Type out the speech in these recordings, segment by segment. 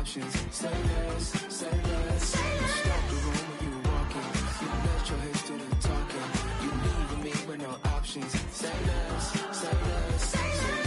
options. Say less, say less. You stopped the room when you were walking. You left your head to the talking. You leaving me with no options. Say less, say less, say less.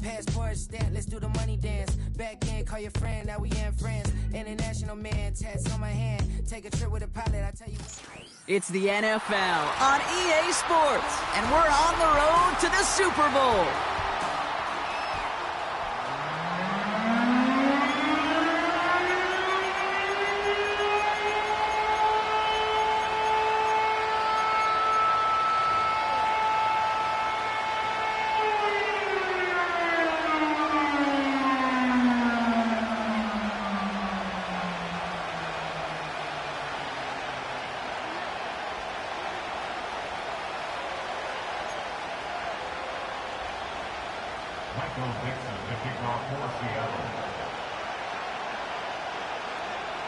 Passport stamp, let's do the money dance. Back in, call your friend, now we in France. International man, tats on my hand. Take a trip with a pilot, I tell you. It's the NFL on EA Sports, and we're on the road to the Super Bowl.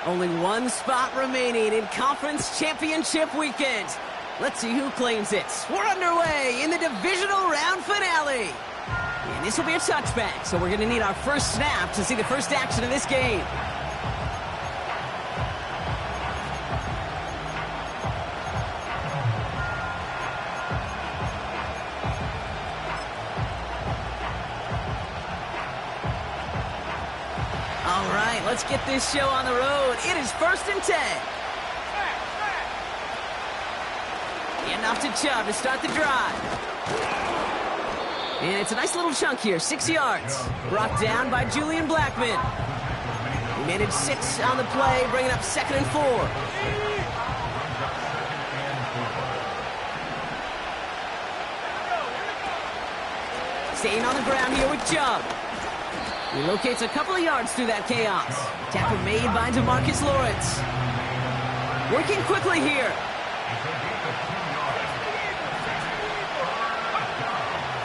Only one spot remaining in Conference Championship Weekend. Let's see who claims it. We're underway in the divisional round finale. And this will be a touchback, so we're going to need our first snap to see the first action of this game. All right, let's get this show on the road. It is 1st and 10. And off to Chubb to start the drive. And it's a nice little chunk here, 6 yards. Brought down by Julian Blackman. He managed 6 on the play, bringing up 2nd and 4. Staying on the ground here with Chubb. He locates a couple of yards through that chaos. Tackle made by DeMarcus Lawrence. Working quickly here.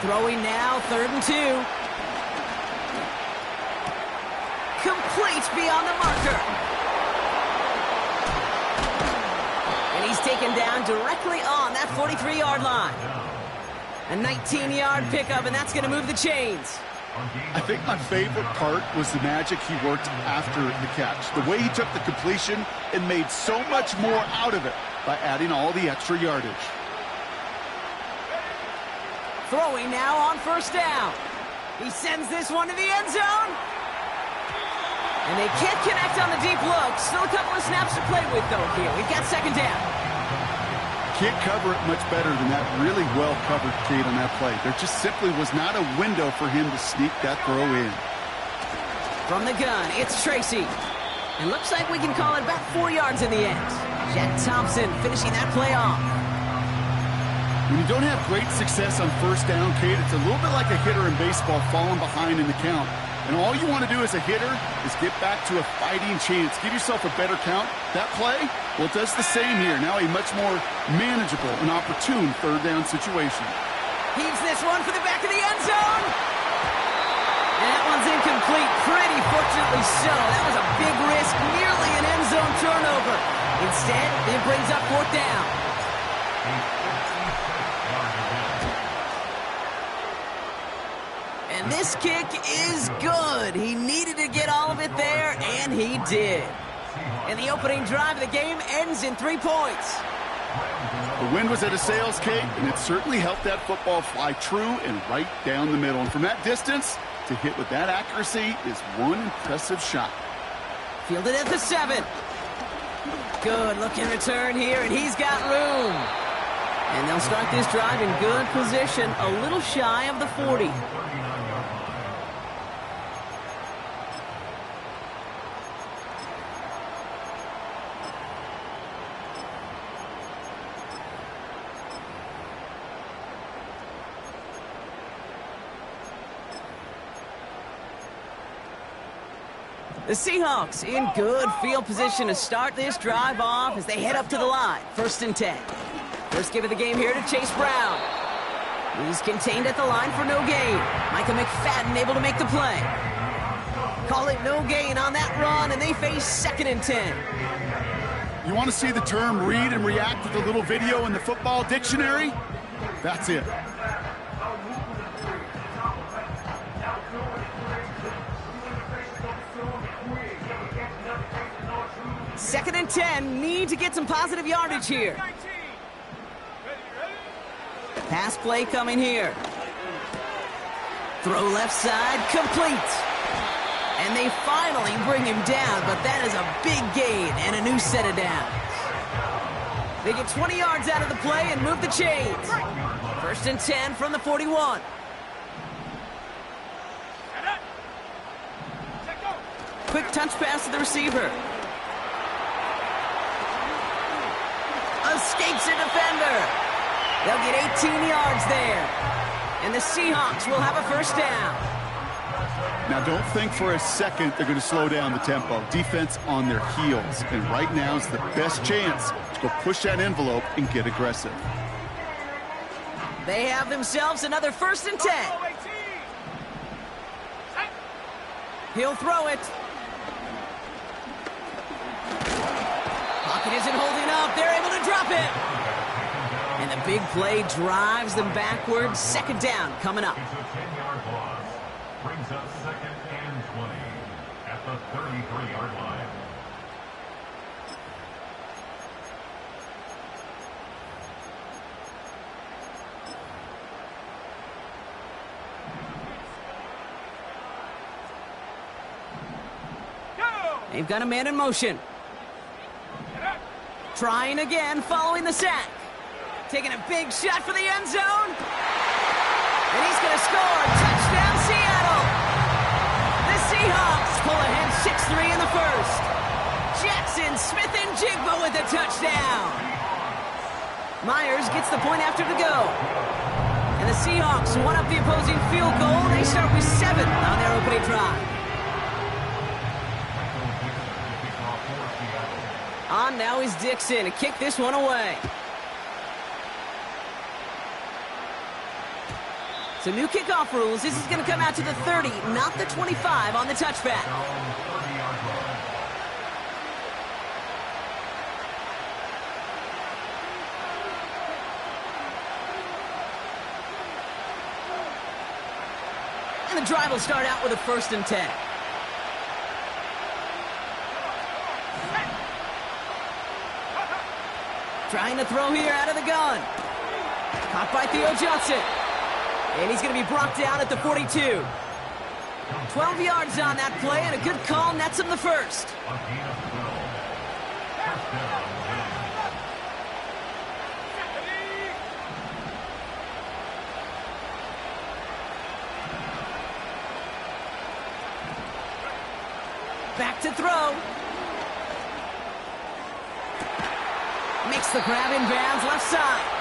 Throwing now, 3rd and 2. Complete beyond the marker. And he's taken down directly on that 43-yard line. A 19-yard pickup, and that's going to move the chains. I think my favorite part was the magic he worked after the catch. The way he took the completion and made so much more out of it by adding all the extra yardage. Throwing now on 1st down. He sends this one to the end zone. And they can't connect on the deep look. Still a couple of snaps to play with, though, here. We've got 2nd down. Can't cover it much better than that really well-covered Cade on that play. There just simply was not a window for him to sneak that throw in. From the gun, it's Tracy. And looks like we can call it about 4 yards in the end. Jack Thompson finishing that play off. When you don't have great success on 1st down, Cade, it's a little bit like a hitter in baseball falling behind in the count. And all you want to do as a hitter is get back to a fighting chance. Give yourself a better count. That play, well, it does the same here. Now a much more manageable and opportune 3rd down situation. Heaves this one for the back of the end zone. And that one's incomplete. Pretty fortunately so. That was a big risk, nearly an end zone turnover. Instead, it brings up 4th down. And this kick is good. He needed to get all of it there, and he did. And the opening drive of the game ends in 3 points. The wind was at a sail's, Kate, and it certainly helped that football fly true and right down the middle. And from that distance, to hit with that accuracy is one impressive shot. Fielded at the 7. Good looking return here, and he's got room. And they'll start this drive in good position, a little shy of the 40. The Seahawks in good field position to start this drive off as they head up to the line. 1st and 10. First give of the game here to Chase Brown. He's contained at the line for no gain. Micah McFadden able to make the play. Call it no gain on that run, and they face 2nd and 10. You want to see the term read and react with a little video in the football dictionary? That's it. Second and 10, need to get some positive yardage here. Pass play coming here. Throw left side, complete. And they finally bring him down, but that is a big gain and a new set of downs. They get 20 yards out of the play and move the chains. 1st and 10 from the 41. Quick touch pass to the receiver. Escapes a defender. They'll get 18 yards there. And the Seahawks will have a 1st down. Now, don't think for a second they're going to slow down the tempo. Defense on their heels. And right now is the best chance to go push that envelope and get aggressive. They have themselves another 1st and 10. He'll throw it. Pocket isn't holding up. They're able to drop it. And the big play drives them backwards. 2nd down coming up. Brings us 2nd and 20 at the 33-yard line. They've got a man in motion. Trying again following the sack. Taking a big shot for the end zone. And he's going to score. Touchdown, Seattle. The Seahawks pull ahead 6-3 in the 1st. Jackson, Smith, and Jigba with a touchdown. Myers gets the point after the go. And the Seahawks one up the opposing field goal. They start with 7 on their opening drive. On now is Dixon to kick this one away. So new kickoff rules. This is going to come out to the 30, not the 25 on the touchback. And the drive will start out with a 1st and 10. Trying to throw here out of the gun. Caught by Theo Johnson. And he's going to be brought down at the 42. 12 yards on that play, and a good call nets him the 1st. Back to throw. Makes the grab in bounds left side.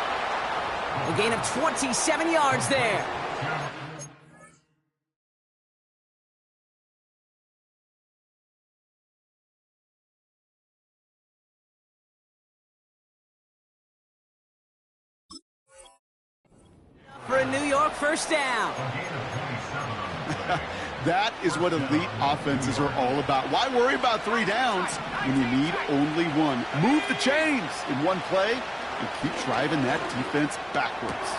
A gain of 27 yards there. For a New York 1st down. That is what elite offenses are all about. Why worry about 3 downs when you need only 1? Move the chains in one play and keep driving that defense backwards.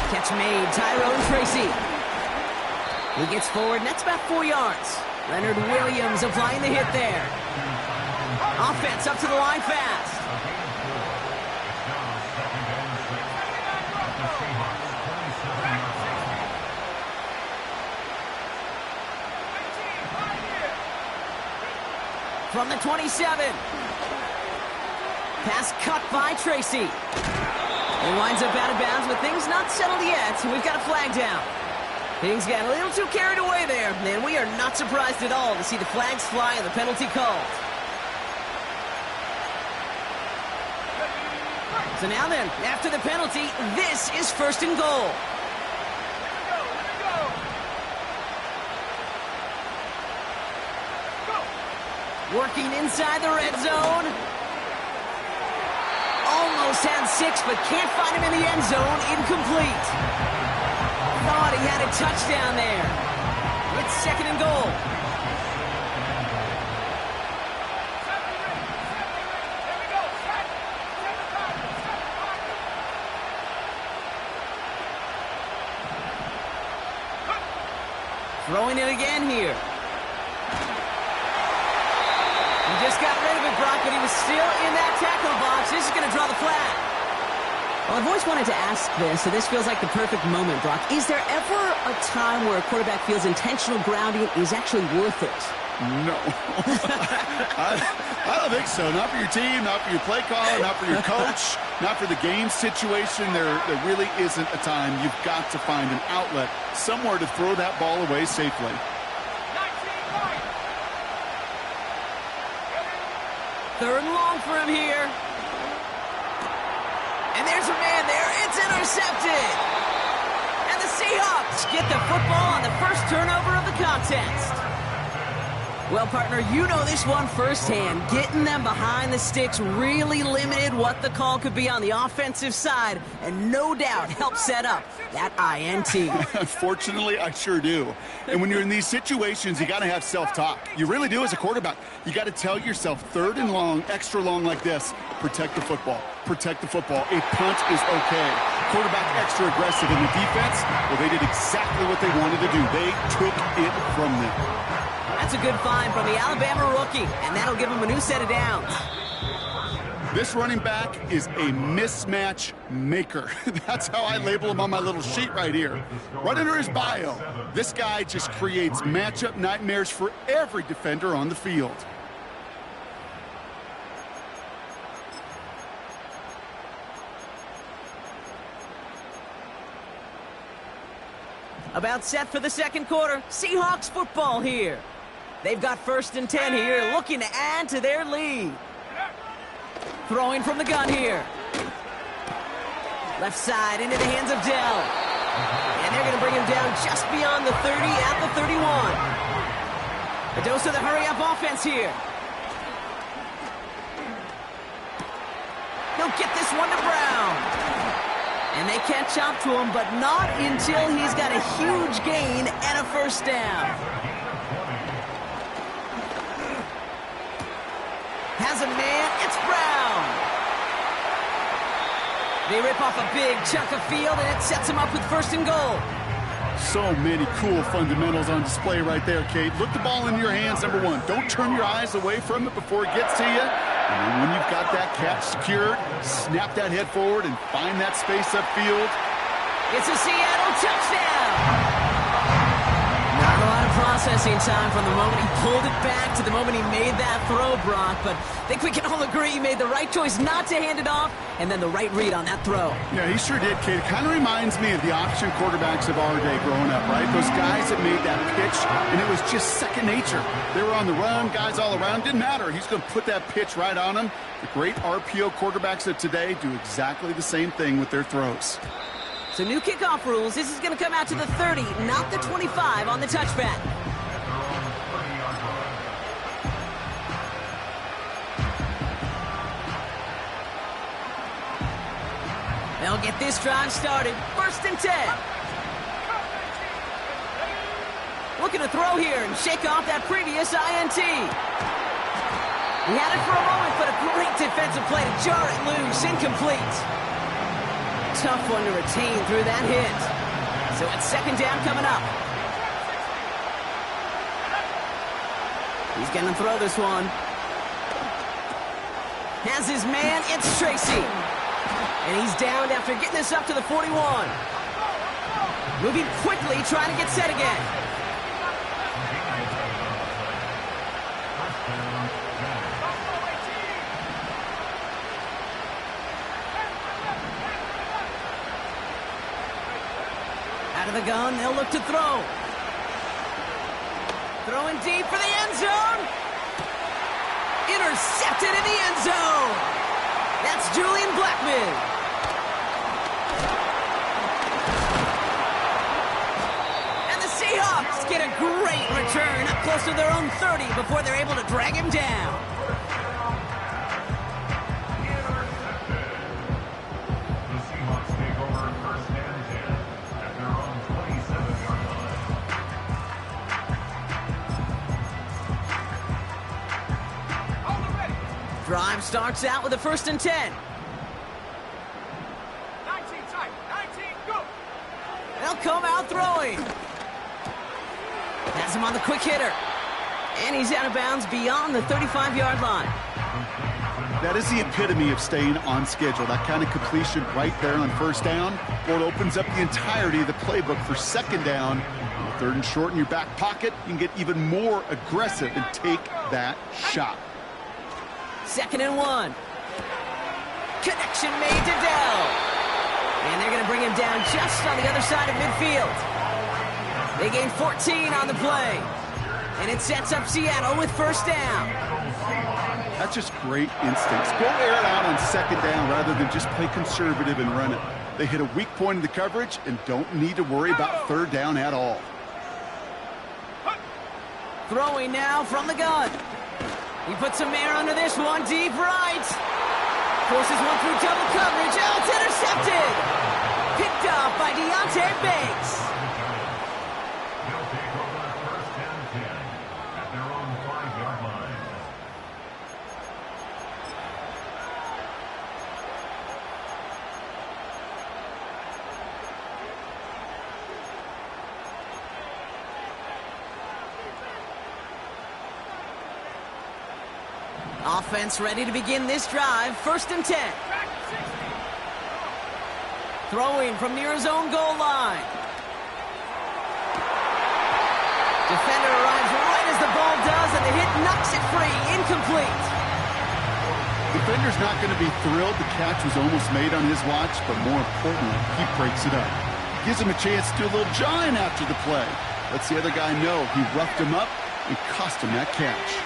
Catch made, Tyrone Tracy. He gets forward, and that's about 4 yards. Leonard Williams applying the hit there. Offense up to the line fast. From the 27. Pass cut by Tracy. He winds up out of bounds, but things not settled yet. We've got a flag down. Things got a little too carried away there, and we are not surprised at all to see the flags fly and the penalty called. So now then, after the penalty, this is 1st and goal. Working inside the red zone. Almost had 6, but can't find him in the end zone. Incomplete. Thought he had a touchdown there. It's 2nd and goal. Throwing it again here. He just got rid of it, Brock, but he was still in that tackle box. This is going to draw the flag. Well, I've always wanted to ask this, so this feels like the perfect moment, Brock. Is there ever a time where a quarterback feels intentional grounding is actually worth it? No. I don't think so. Not for your team, not for your play caller, not for your coach, not for the game situation. There really isn't a time. You've got to find an outlet, somewhere to throw that ball away safely. 3rd and long for him here. And there's a man there. It's intercepted. And the Seahawks get the football on the first turnover of the contest. Well, partner, you know this one firsthand. Getting them behind the sticks really limited what the call could be on the offensive side, and no doubt helped set up that INT. Unfortunately, I sure do. And when you're in these situations, you got to have self-talk. You really do as a quarterback. You got to tell yourself 3rd and long, extra long like this, protect the football. Protect the football. A punt is okay. Quarterback extra aggressive in the defense. Well, they did exactly what they wanted to do. They took it from them. That's a good find from the Alabama rookie, and that'll give him a new set of downs. This running back is a mismatch maker. That's how I label him on my little sheet right here. Right under his bio, this guy just creates matchup nightmares for every defender on the field. About set for the 2nd quarter. Seahawks football here. They've got 1st and 10 here, looking to add to their lead. Throwing from the gun here. Left side into the hands of Dell. And they're going to bring him down just beyond the 30 at the 31. A dose of the hurry-up offense here. He'll get this one to Brown. And they catch up to him, but not until he's got a huge gain and a 1st down. Has a man, it's Brown. They rip off a big chunk of field, and it sets him up with 1st and goal. So many cool fundamentals on display right there, Kate. Look the ball into your hands, number 1. Don't turn your eyes away from it before it gets to you. And then when you've got that catch secured, snap that head forward and find that space upfield. It's a Seattle touchdown. Not a lot of processing time from the moment he pulled it back to the moment he made that throw, Brock. But I think we can all agree he made the right choice not to hand it off, and then the right read on that throw. Yeah, he sure did, Kate. It kind of reminds me of the option quarterbacks of our day growing up, right? Those guys that made that pitch, and it was just second nature. They were on the run, guys all around. Didn't matter. He's going to put that pitch right on them. The great RPO quarterbacks of today do exactly the same thing with their throws. So new kickoff rules. This is going to come out to the 30, not the 25 on the touchback. They'll get this drive started. 1st and 10. Looking to throw here and shake off that previous INT. He had it for a moment, but a great defensive play to jar it loose. Incomplete. Tough one to retain through that hit. So it's 2nd down coming up. He's going to throw this one. Has his man, it's Tracy. And he's down after getting this up to the 41. Moving quickly, trying to get set again. Out of the gun, they'll look to throw. Throwing deep for the end zone. Intercepted in the end zone. That's Julian Blackman. And the Seahawks get a great return up close to their own 30 before they're able to drag him down. The Seahawks take over first and 10 at their own 27-yard line. Drive starts out with a 1st and 10. 19 tight, 19, go! They'll come out throwing. Has him on the quick hitter. And he's out of bounds beyond the 35-yard line. That is the epitome of staying on schedule. That kind of completion right there on 1st down. Well, it opens up the entirety of the playbook for 2nd down. 3rd and short in your back pocket, you can get even more aggressive and take that shot. 2nd and 1. Connection made to Dell. And they're going to bring him down just on the other side of midfield. They gain 14 on the play. And it sets up Seattle with 1st down. That's just great instincts. Go air it out on 2nd down rather than just play conservative and run it. They hit a weak point in the coverage and don't need to worry about 3rd down at all. Throwing now from the gun. He puts some air under this one, deep right. Forces one through double coverage. Oh, it's intercepted. Picked off by Deontay Banks. They'll take over first and 10 at their own 5-yard line. Offense ready to begin this drive. 1st and 10. Throwing from near his own goal line. Defender arrives right as the ball does, and the hit knocks it free. Incomplete. Defender's not going to be thrilled the catch was almost made on his watch, but more importantly, he breaks it up. Gives him a chance to do a little jawing after the play. Lets the other guy know he roughed him up and cost him that catch.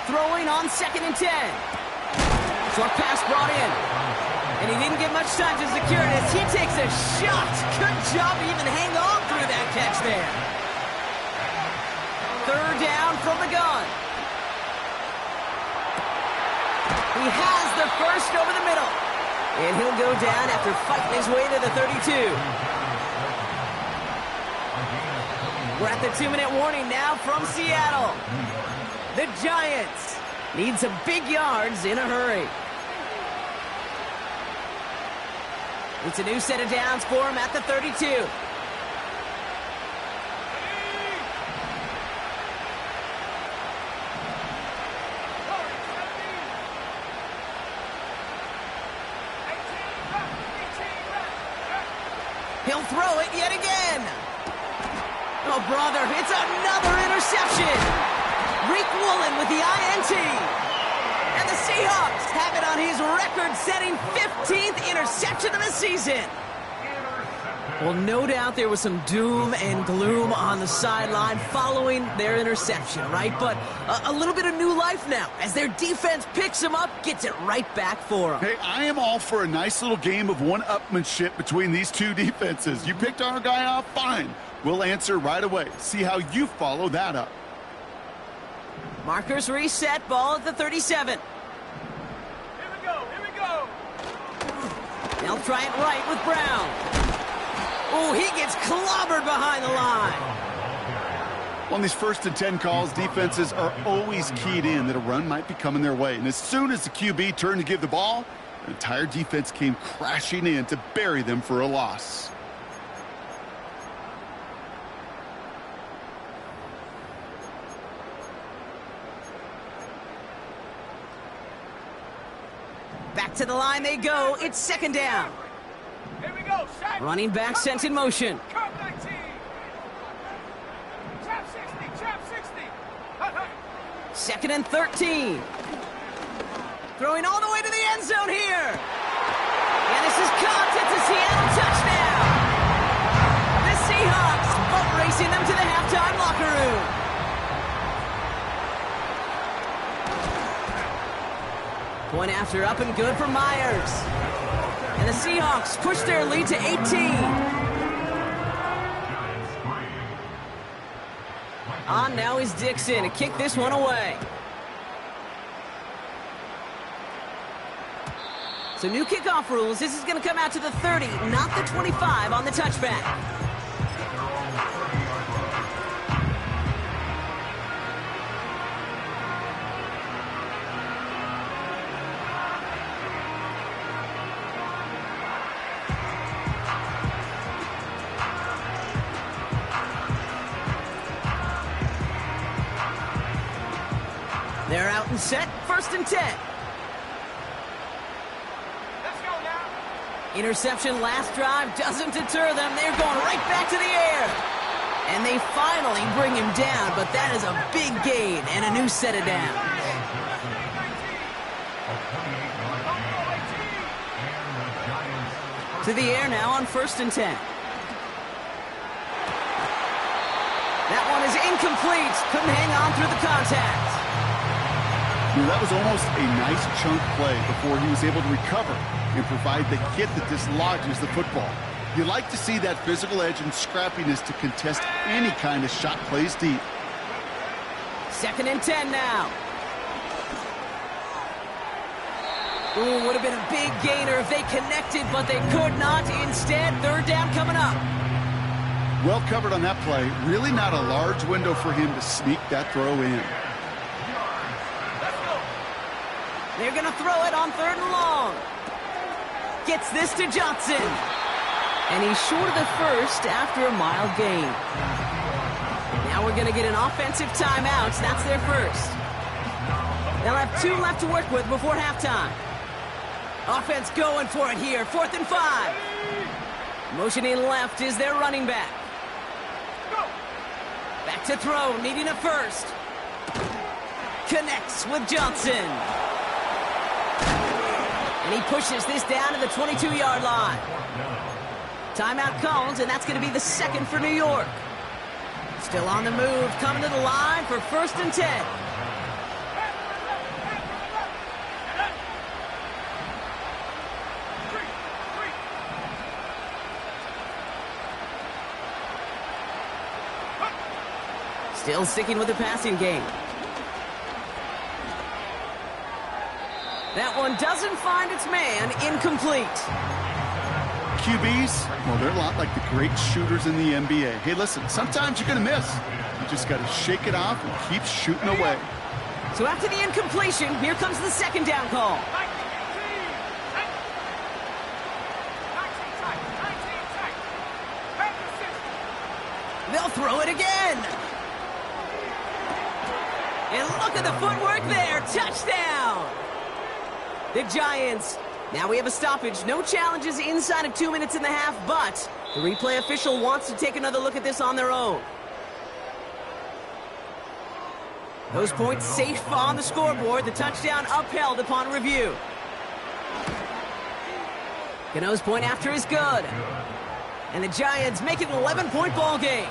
Throwing on 2nd and 10. Short pass brought in. And he didn't get much time to secure it as he takes a shot. Good job to even hang on through that catch there. 3rd down from the gun. He has the 1st over the middle. And he'll go down after fighting his way to the 32. We're at the 2-minute warning now from Seattle. The Giants need some big yards in a hurry. It's a new set of downs for him at the 32. He'll throw it yet again. Oh, brother, it's another interception. Reek Woolen with the INT. And the Seahawks have it on his record-setting 15th interception of the season. Well, no doubt there was some doom and gloom on the sideline following their interception, right? But a little bit of new life now as their defense picks them up, gets it right back for them. Hey, I am all for a nice little game of one-upmanship between these two defenses. You picked our guy off, fine. We'll answer right away. See how you follow that up. Markers reset, ball at the 37. Here we go. They'll try it right with Brown. Oh, he gets clobbered behind the line. On these 1st and 10 calls, defenses are always keyed in that a run might be coming their way. And as soon as the QB turned to give the ball, the entire defense came crashing in to bury them for a loss. Back to the line they go. It's 2nd down. Here we go. Shot. Running back sent in motion. Curve 19. Trap 60. Hut, hut. 2nd and 13. Throwing all the way to the end zone here. And this is caught. It's a Seattle touchdown. The Seahawks boat racing them to the halftime locker room. Point after up and good for Myers. And the Seahawks push their lead to 18. On now is Dixon to kick this one away. So new kickoff rules. This is going to come out to the 30, not the 25 on the touchback. They're out and set, 1st and 10. Let's go now. Interception last drive doesn't deter them. They're going right back to the air. And they finally bring him down, but that is a big gain and a new set of downs. To the air now on 1st and 10. That one is incomplete. Couldn't hang on through the contact. That was almost a nice chunk play before he was able to recover and provide the hit that dislodges the football. You like to see that physical edge and scrappiness to contest any kind of shot plays deep. 2nd and 10 now. Ooh, would have been a big gainer if they connected, but they could not. Instead, 3rd down coming up. Well covered on that play. Really not a large window for him to sneak that throw in. They're going to throw it on 3rd and long. Gets this to Johnson. And he's short of the first after a mild gain. Now we're going to get an offensive timeout. That's their first. They'll have 2 left to work with before halftime. Offense going for it here. 4th and 5. Motioning left is their running back. Back to throw, needing a first. Connects with Johnson. And he pushes this down to the 22-yard line. Timeout calls, and that's going to be the 2nd for New York. Still on the move, coming to the line for 1st and 10. Still sticking with the passing game. That one doesn't find its man. Incomplete. QBs, well, they're a lot like the great shooters in the NBA. Hey, listen, sometimes you're going to miss. You just got to shake it off and keep shooting away. So after the incompletion, here comes the 2nd down call. 19 tight. 19 tight. Back to 60. They'll throw it again. And look at the footwork there. Touchdown. The Giants. Now we have a stoppage. No challenges inside of 2 minutes and a half, but the replay official wants to take another look at this on their own. Those points safe on the scoreboard. The touchdown upheld upon review. Gano's point after is good. And the Giants make it an 11-point ball game.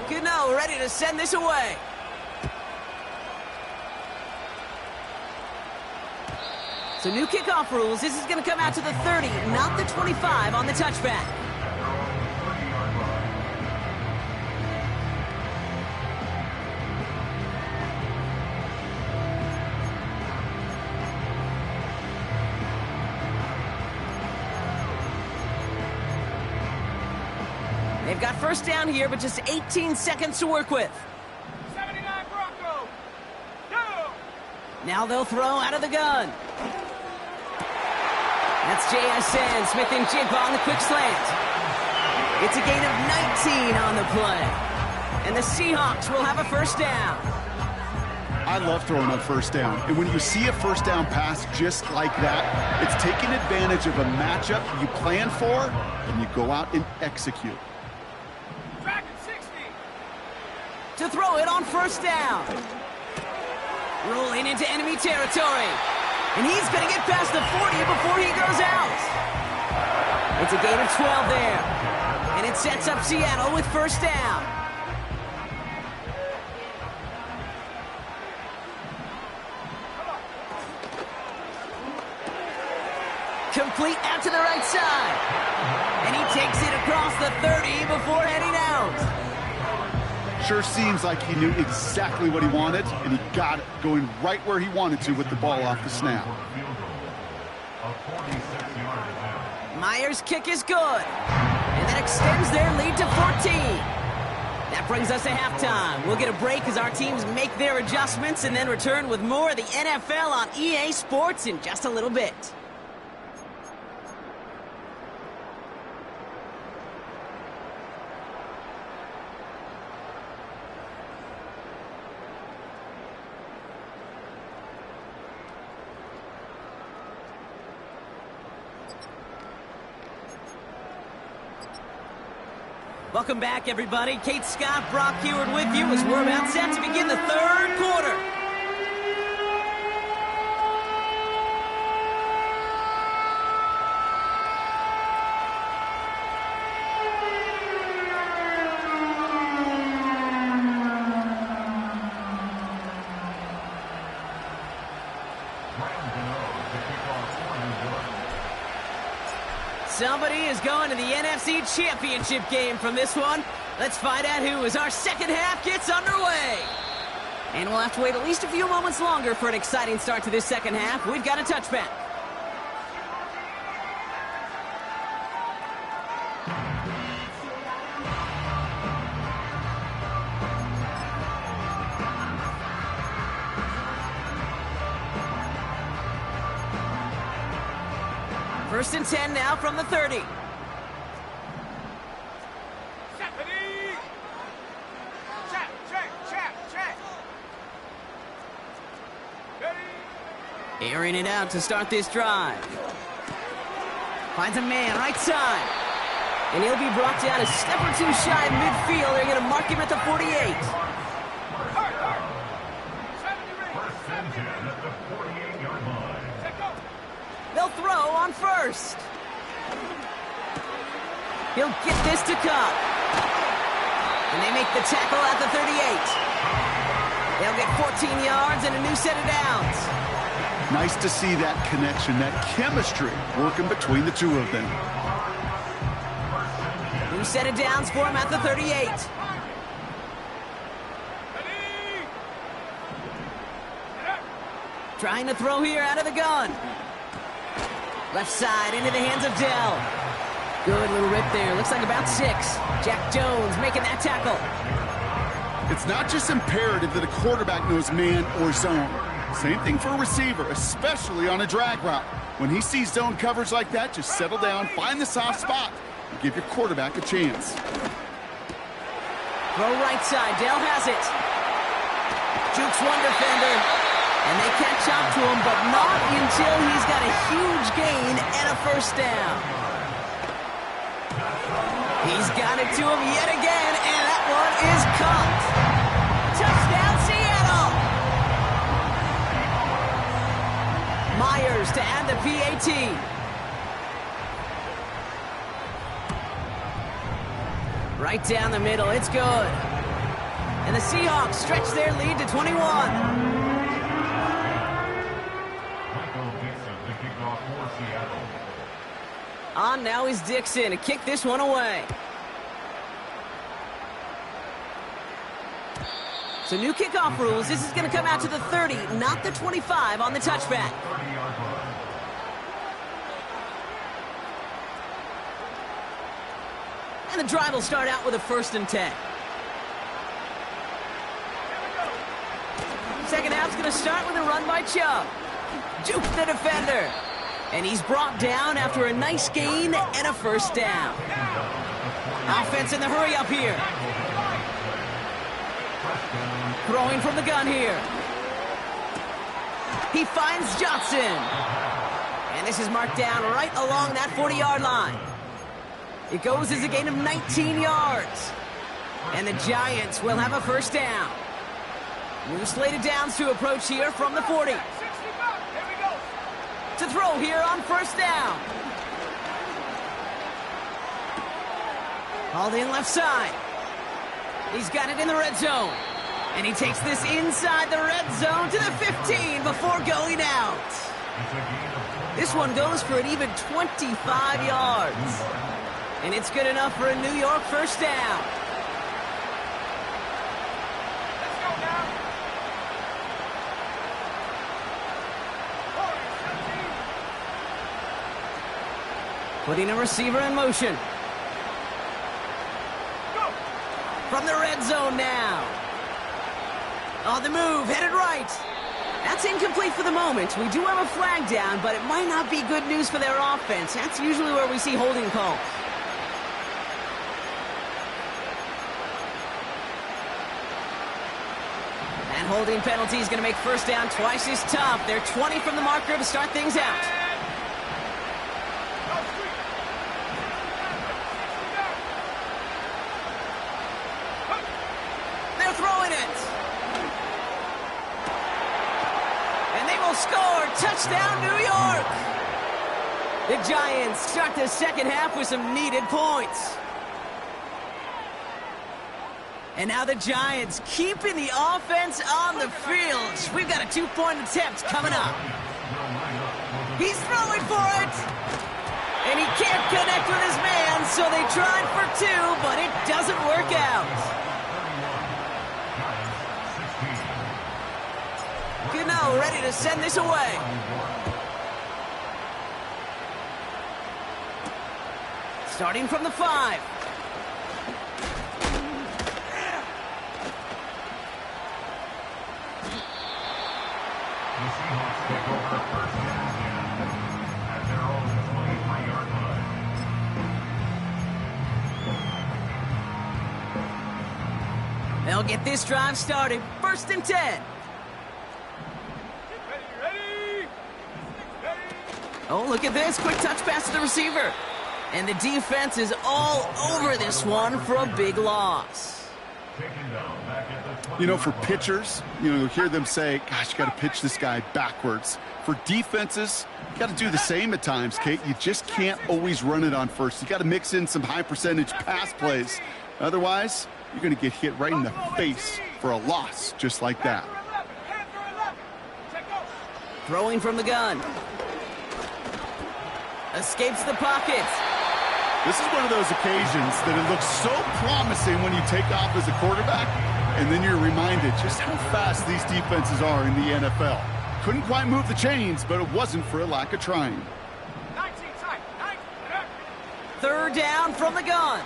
Gano ready to send this away. So new kickoff rules. This is going to come out to the 30, not the 25 on the touchback. They've got 1st down here, but just 18 seconds to work with. 79 Broncos. Go. Now they'll throw out of the gun. That's JSN. Smith and Jigba on the quick slant. It's a gain of 19 on the play. And the Seahawks will have a 1st down. I love throwing on 1st down. And when you see a 1st down pass just like that, it's taking advantage of a matchup you plan for, and you go out and execute. Dragon 60. To throw it on 1st down. Rolling into enemy territory. And he's going to get past the 40 before he goes out. It's a gain of 12 there. And it sets up Seattle with 1st down. complete out to the right side. And he takes it across the 30 before heading out. Sure seems like he knew exactly what he wanted, and he got it, going right where he wanted to with the ball off the snap. Myers' kick is good. And that extends their lead to 14. That brings us to halftime. We'll get a break as our teams make their adjustments and then return with more of the NFL on EA Sports in just a little bit. Welcome back, everybody. Kate Scott, Brock Heward with you as we're about set to begin the third quarter. Somebody is going to the NFC Championship game from this one. Let's find out who as our second half gets underway. And we'll have to wait at least a few moments longer for an exciting start to this second half. We've got a touchback. First and 10 now from the 30. Stephanie! Check. Ready? Airing it out to start this drive. Finds a man right side. And he'll be brought down a step or two shy of midfield. They're going to mark him at the 48. They'll throw on first. He'll get this to Cup. And they make the tackle at the 38. They'll get 14 yards and a new set of downs. Nice to see that connection, that chemistry working between the two of them. New set of downs for him at the 38. Trying to throw here out of the gun. Left side into the hands of Dell. Good little rip there. Looks like about 6. Jack Jones making that tackle. It's not just imperative that a quarterback knows man or zone. Same thing for a receiver, especially on a drag route. When he sees zone coverage like that, just settle down, find the soft spot, and give your quarterback a chance. Throw right side. Dell has it. Jukes one defender. And they catch up to him, but not until he's got a huge gain and a first down. He's got it to him yet again, and that one is caught. Touchdown, Seattle! Myers to add the PAT. Right down the middle, it's good. And the Seahawks stretch their lead to 21. On now is Dixon to kick this one away. So new kickoff rules. This is going to come out to the 30, not the 25 on the touchback. And the drive will start out with a 1st and 10. Second half's going to start with a run by Chubb. Juke the defender. And he's brought down after a nice gain and a first down. Offense in the hurry up here. Throwing from the gun here. He finds Johnson. And this is marked down right along that 40-yard line. It goes as a gain of 19 yards. And the Giants will have a first down. New slated downs to approach here from the 40. To throw here on first down. Hauled in left side. He's got it in the red zone. And he takes this inside the red zone to the 15 before going out. This one goes for an even 25 yards. And it's good enough for a New York first down. Let's go now. Putting a receiver in motion. Go. From the red zone now. On the move, headed right. That's incomplete for the moment. We do have a flag down, but it might not be good news for their offense. That's usually where we see holding calls. And holding penalty is going to make first down twice as tough. They're 20 from the marker to start things out. Go street. They're throwing it. And they will score. Touchdown, New York. The Giants start the second half with some needed points. And now the Giants keeping the offense on the field. We've got a two-point attempt coming up. He's throwing for it. And he can't connect with his man, so they tried for two, but it doesn't work out. Gano ready to send this away. Starting from the 5. The Seahawks take over first and 10 at their own 23-yard line. They'll get this drive started. First and 10. Ready, ready. Oh, look at this. Quick touch pass to the receiver. And the defense is all over this one for a big loss. Taken down back at the 20. You know, for pitchers, you hear them say, gosh, you got to pitch this guy backwards. For defenses, you got to do the same at times, Kate. You just can't always run it on first. You got to mix in some high percentage pass plays. Otherwise, you're going to get hit right in the face for a loss just like that. Hand for 11. Check go. Throwing from the gun. Escapes the pocket. This is one of those occasions that it looks so promising when you take off as a quarterback, and then you're reminded just how fast these defenses are in the NFL. Couldn't quite move the chains, but it wasn't for a lack of trying. 19 tight. 19. Third down from the gun.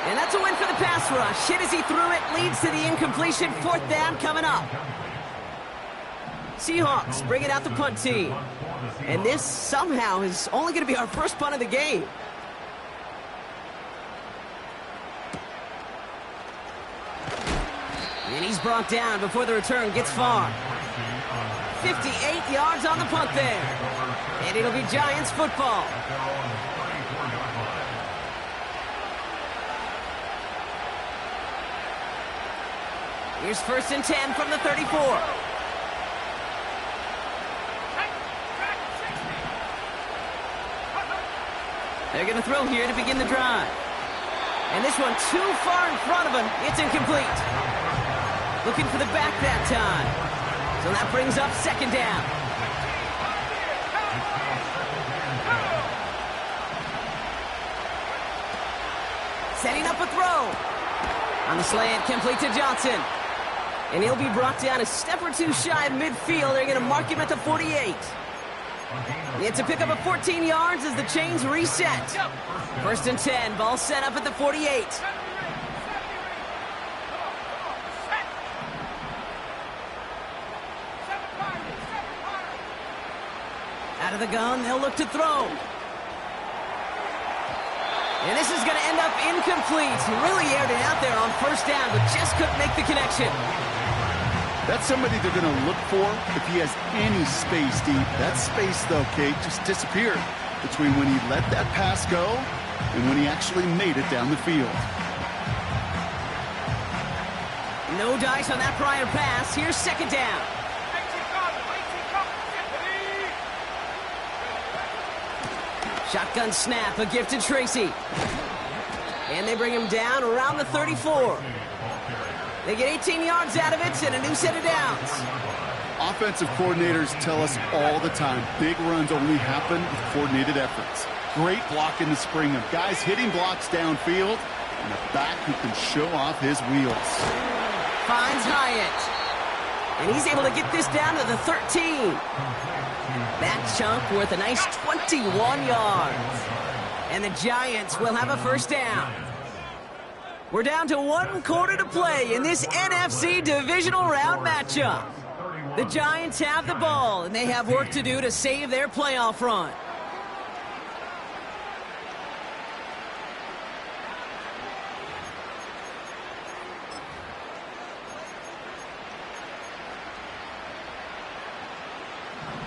And that's a win for the pass rush. Hit as he threw it, leads to the incompletion. Fourth down coming up. Seahawks bring it out the punt team. And this somehow is only going to be our first punt of the game. And he's brought down before the return gets far. 58 yards on the punt there. And it'll be Giants football. Here's first and 10 from the 34. They're going to throw here to begin the drive. And this one too far in front of him. It's incomplete. Looking for the back that time. So that brings up second down. Setting up a throw. On the slant, complete to Johnson. And he'll be brought down a step or two shy of midfield. They're going to mark him at the 48. It's a pickup of 14 yards as the chains reset. First and 10, ball set up at the 48. Out of the gun, they'll look to throw. And this is going to end up incomplete. He really aired it out there on first down, but just couldn't make the connection. That's somebody they're going to look for if he has any space deep. That space, though, Kate, just disappeared between when he let that pass go and when he actually made it down the field. No dice on that prior pass. Here's second down. Shotgun snap, a gift to Tracy. And they bring him down around the 34. They get 18 yards out of it and a new set of downs. Offensive coordinators tell us all the time, big runs only happen with coordinated efforts. Great block in the spring of guys hitting blocks downfield and a back who can show off his wheels. Finds Hyatt. And he's able to get this down to the 13. That chunk worth a nice 21 yards. And the Giants will have a first down. We're down to 1 quarter to play in this NFC divisional round matchup. The Giants have the ball, and they have work to do to save their playoff run.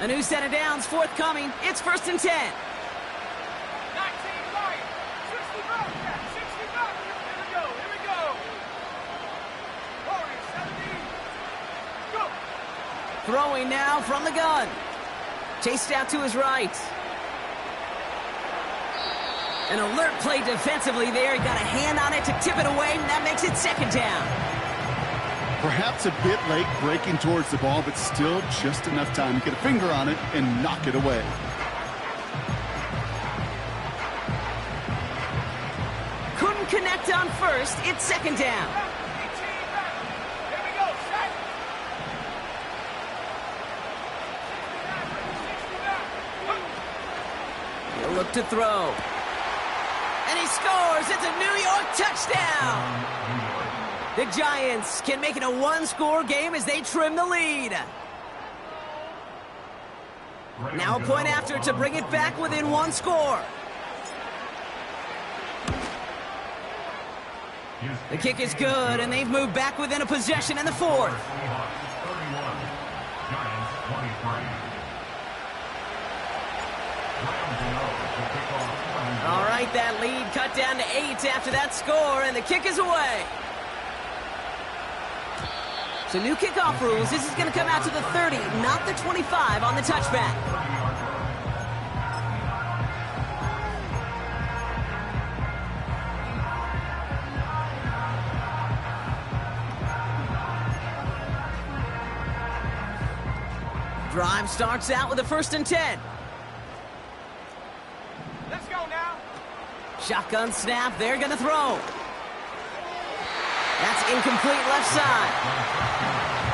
A new set of downs forthcoming. It's 1st and 10. 19 right. 65, yeah, 65. Here we go. Warriors, 17. Go. Throwing now from the gun. Chased out to his right. An alert play defensively there. He got a hand on it to tip it away, and that makes it 2nd down. Perhaps a bit late breaking towards the ball, but still just enough time to get a finger on it and knock it away. Couldn't connect on first. It's 2nd down. 18 back. Here we go. Set. 69. He'll look to throw. And he scores. It's a New York touchdown. The Giants can make it a 1-score game as they trim the lead. Now a point after to bring it back within 1 score. The kick is good, and they've moved back within a possession in the 4th. All right, that lead cut down to 8 after that score, and the kick is away. So new kickoff rules. This is going to come out to the 30, not the 25 on the touchback. Drive starts out with a 1st and 10. Let's go now. Shotgun snap. They're going to throw. That's incomplete left side.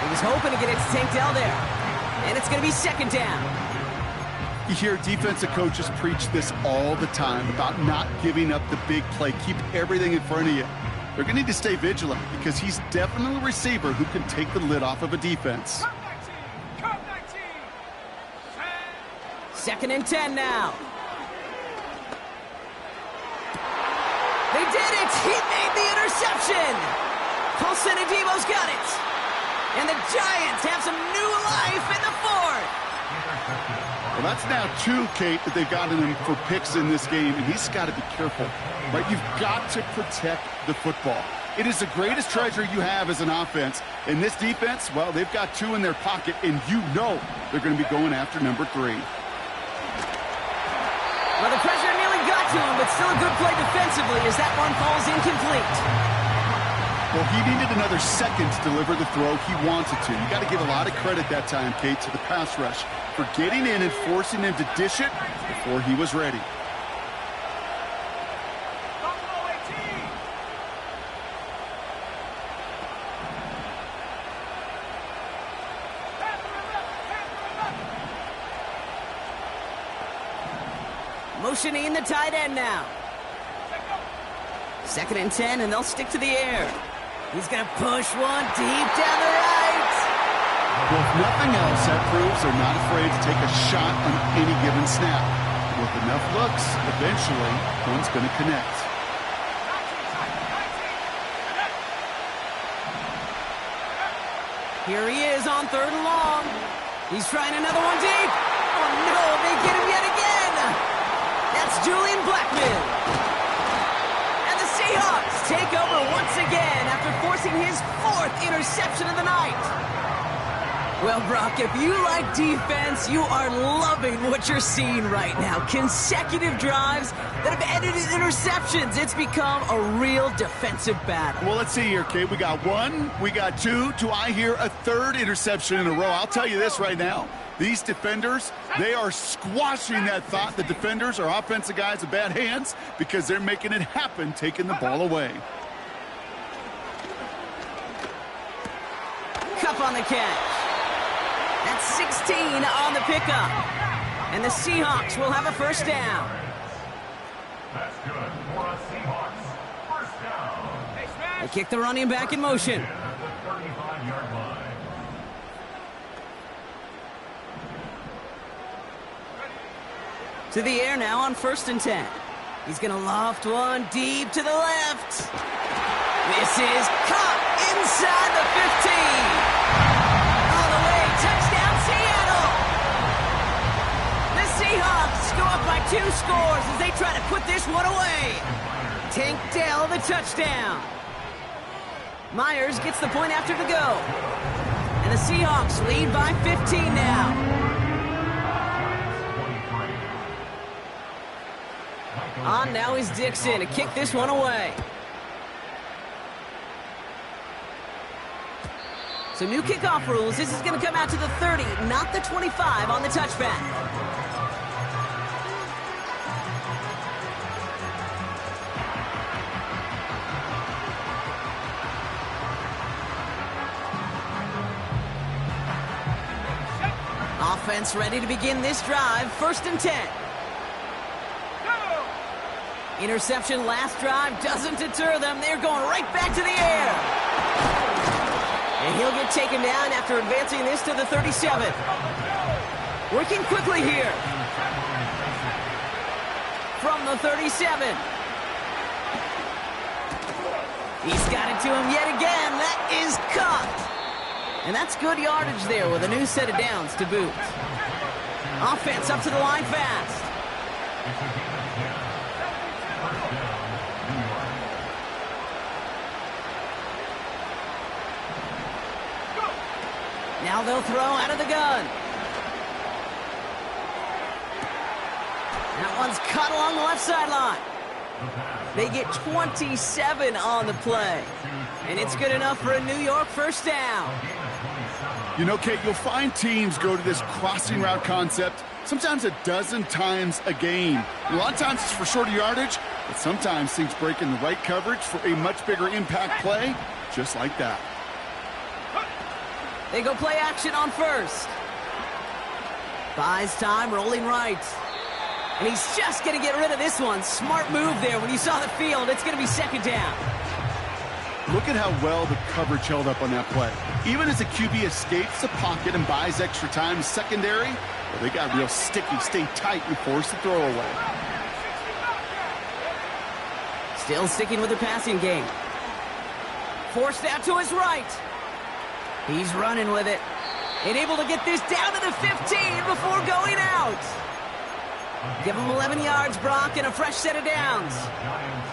He was hoping to get it to Tank Dell there. And it's going to be 2nd down. You hear defensive coaches preach this all the time about not giving up the big play. Keep everything in front of you. They're going to need to stay vigilant because he's definitely a receiver who can take the lid off of a defense. Come 19. 2nd and 10 now. They did it! He made the interception! Paulson Adebo's got it! And the Giants have some new life in the 4th! Well, that's now 2, Kate, that they've gotten him for picks in this game, and he's got to be careful. Right? You've got to protect the football. It is the greatest treasure you have as an offense. And this defense, well, they've got 2 in their pocket, and you know they're going to be going after number 3. Well, the pressure nearly got to him, but still a good play defensively as that one falls incomplete. Well, he needed another second to deliver the throw he wanted to. You got to give a lot of credit that time, Kate, to the pass rush for getting in and forcing him to dish it before he was ready. Buffalo 18. Motioning the tight end now. 2nd and 10, and they'll stick to the air. He's going to push one deep down the right. Well, if nothing else, that proves they're not afraid to take a shot on any given snap. With enough looks, eventually, one's going to connect. Here he is on 3rd and long. He's trying another one deep. Oh, no, they get him yet again. That's Julian Blackman. And the Seahawks take over once again after forcing his 4th interception of the night. Well, Brock, if you like defense, you are loving what you're seeing right now. Consecutive drives that have ended in interceptions. It's become a real defensive battle. Well, let's see here, Kate. We got one, we got two. Do I hear a third interception in a row? I'll tell you this right now. These defenders, they are squashing that thought. The defenders are offensive guys with bad hands because they're making it happen, taking the ball away. Cup on the catch. That's 16 on the pickup. And the Seahawks will have a first down. That's good for the Seahawks. First down. They kick the running back in motion. At the 35-yard line. To the air now on 1st and 10. He's going to loft one deep to the left. This is caught inside the 15. All the way, touchdown Seattle. The Seahawks go up by 2 scores as they try to put this one away. Tank Dell the touchdown. Myers gets the point after to go. And the Seahawks lead by 15 now. On now is Dixon to kick this one away. So new kickoff rules. This is going to come out to the 30, not the 25 on the touchback. Offense ready to begin this drive. 1st and 10. Interception last drive doesn't deter them. They're going right back to the air. And he'll get taken down after advancing this to the 37. Working quickly here. From the 37. He's got it to him yet again. That is caught. And that's good yardage there with a new set of downs to boot. Offense up to the line fast. Now they'll throw out of the gun. That one's cut along the left sideline. They get 27 on the play. And it's good enough for a New York first down. You know, Kate, you'll find teams go to this crossing route concept sometimes a dozen times a game. A lot of times it's for shorter yardage, but sometimes things break in the right coverage for a much bigger impact play, just like that. They go play action on 1st. Buys time, rolling right. And he's just going to get rid of this one. Smart move there. When you saw the field, it's going to be 2nd down. Look at how well the coverage held up on that play. Even as the QB escapes the pocket and buys extra time in secondary, well, they got real sticky, stay tight, and force the throw away. Still sticking with the passing game. Forced out to his right. He's running with it. And able to get this down to the 15 before going out. Give him 11 yards, Brock, and a fresh set of downs.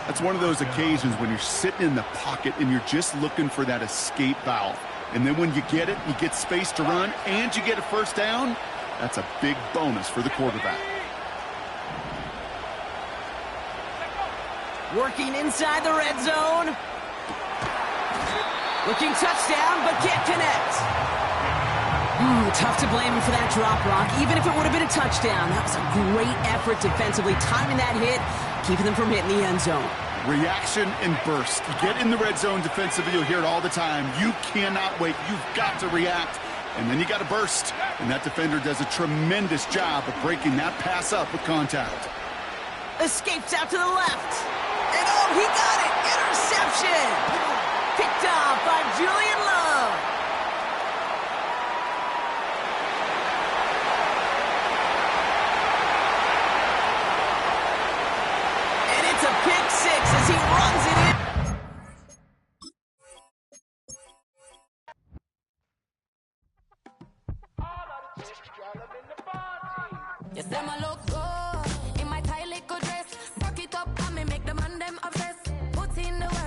That's one of those occasions when you're sitting in the pocket and you're just looking for that escape valve. And then when you get it, you get space to run, and you get a first down, that's a big bonus for the quarterback. Working inside the red zone. Looking touchdown, but can't connect. Tough to blame him for that drop, Brock. Even if it would have been a touchdown, that was a great effort defensively, timing that hit, keeping them from hitting the end zone. Reaction and burst. You get in the red zone defensively, you'll hear it all the time. You cannot wait. You've got to react. And then you got to burst. And that defender does a tremendous job of breaking that pass up with contact. Escapes out to the left. And oh, he got it! Interception! Picked off by Julian Love. And it's a pick six as he runs it in. You say my look good in my tight little dress. Rock it up and me make the man them obsessed. Put in the work.